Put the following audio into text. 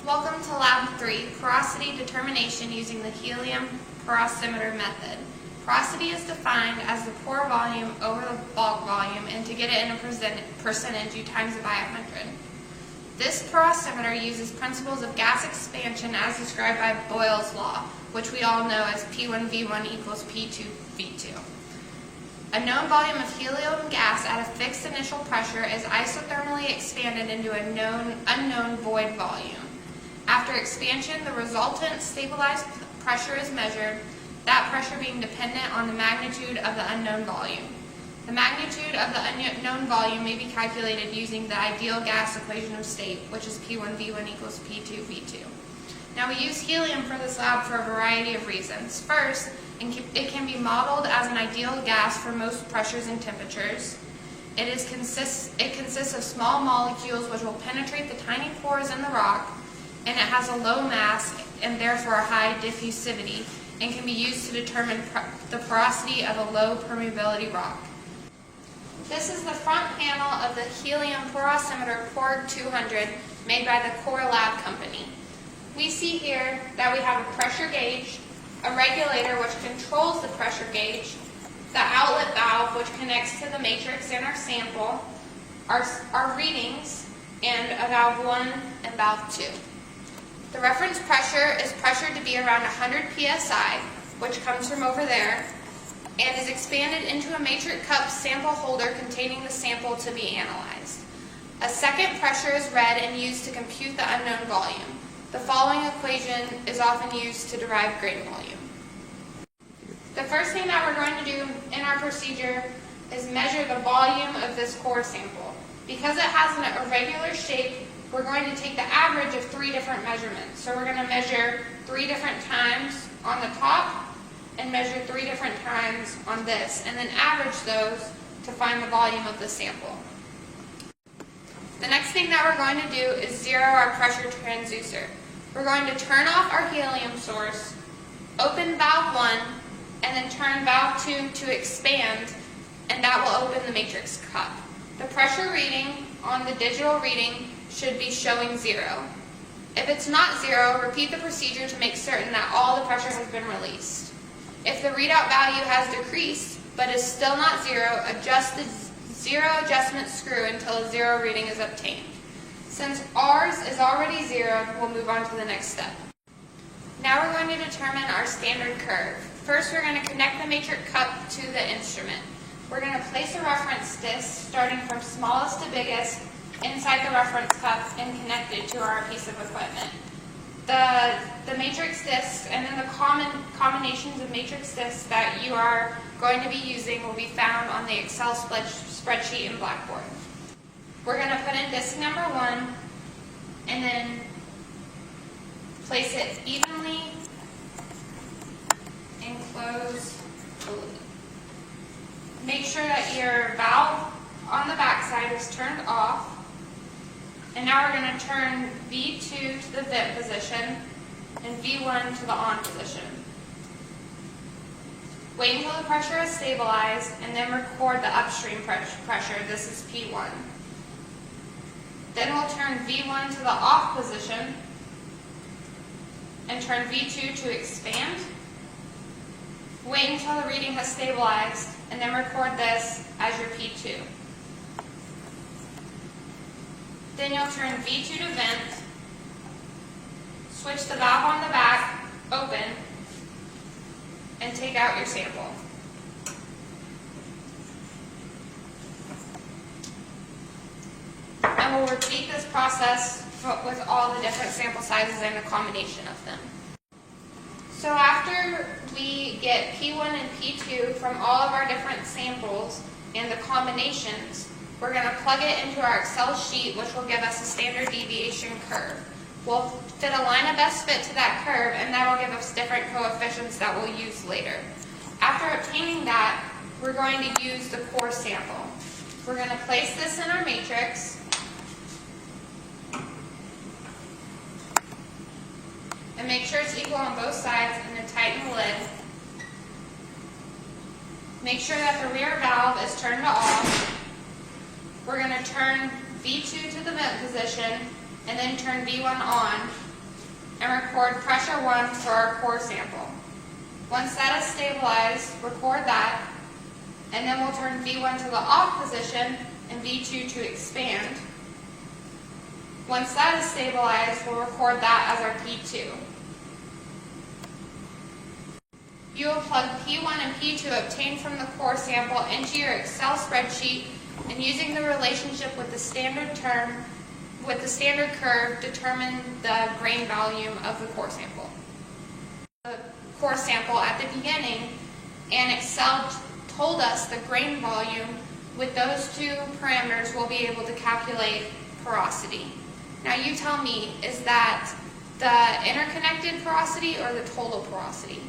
Welcome to Lab 3, Porosity Determination using the helium porosimeter method. Porosity is defined as the pore volume over the bulk volume, and to get it in a percentage, you times it by 100. This porosimeter uses principles of gas expansion as described by Boyle's law, which we all know as P1V1 equals P2V2. A known volume of helium gas at a fixed initial pressure is isothermally expanded into a unknown void volume. After expansion, the resultant stabilized pressure is measured, that pressure being dependent on the magnitude of the unknown volume. The magnitude of the unknown volume may be calculated using the ideal gas equation of state, which is P1V1 equals P2V2. Now, we use helium for this lab for a variety of reasons. First, it can be modeled as an ideal gas for most pressures and temperatures. It consists of small molecules which will penetrate the tiny pores in the rock, and it has a low mass and therefore a high diffusivity, and can be used to determine the porosity of a low permeability rock. This is the front panel of the helium porosimeter Porg 200 made by the Core Lab company. We see here that we have a pressure gauge, a regulator which controls the pressure gauge, the outlet valve which connects to the matrix in our sample, our readings, and a valve 1 and valve 2. The reference pressure is pressured to be around 100 psi, which comes from over there, and is expanded into a matrix cup sample holder containing the sample to be analyzed. A second pressure is read and used to compute the unknown volume. The following equation is often used to derive grain volume. The first thing that we're going to do in our procedure is measure the volume of this core sample. Because it has an irregular shape, we're going to take the average of 3 different measurements. So we're going to measure 3 different times on the top and measure 3 different times on this, and then average those to find the volume of the sample. The next thing that we're going to do is zero our pressure transducer. We're going to turn off our helium source, open valve 1, and then turn valve 2 to expand, and that will open the matrix cup. The pressure reading on the digital reading should be showing 0. If it's not 0, repeat the procedure to make certain that all the pressure has been released. If the readout value has decreased but is still not 0, adjust the 0 adjustment screw until a 0 reading is obtained. Since ours is already 0, we'll move on to the next step. Now we're going to determine our standard curve. First, we're going to connect the matrix cup to the instrument. We're going to place a reference disc starting from smallest to biggest inside the reference cup and connect it to our piece of equipment. The matrix discs and then the combinations of matrix discs that you are going to be using will be found on the Excel spreadsheet in Blackboard. We're going to put in disc number 1 and then place it evenly and close the lid. Make sure that your valve on the back side is turned off. And now we're going to turn V2 to the vent position and V1 to the on position. Wait until the pressure is stabilized and then record the upstream pressure. This is P1. Then we'll turn V1 to the off position and turn V2 to expand. Wait until the reading has stabilized and then record this as your P2. Then you'll turn V2 to vent, switch the valve on the back, open, and take out your sample. And we'll repeat this process with all the different sample sizes and a combination of them. So after we get P1 and P2 from all of our different samples and the combinations, we're going to plug it into our Excel sheet, which will give us a standard deviation curve. We'll fit a line of best fit to that curve, and that will give us different coefficients that we'll use later. After obtaining that, we're going to use the core sample. We're going to place this in our matrix, and make sure it's equal on both sides, and then tighten the lid. Make sure that the rear valve is turned to off. We're going to turn V2 to the vent position and then turn V1 on and record pressure 1 for our core sample. Once that is stabilized, record that, and then we'll turn V1 to the off position and V2 to expand. Once that is stabilized, we'll record that as our P2. You will plug P1 and P2 obtained from the core sample into your Excel spreadsheet, and using the relationship with the standard curve, determine the grain volume of the core sample. The core sample at the beginning, and Excel told us the grain volume. With those two parameters, we'll be able to calculate porosity. Now you tell me, is that the interconnected porosity or the total porosity?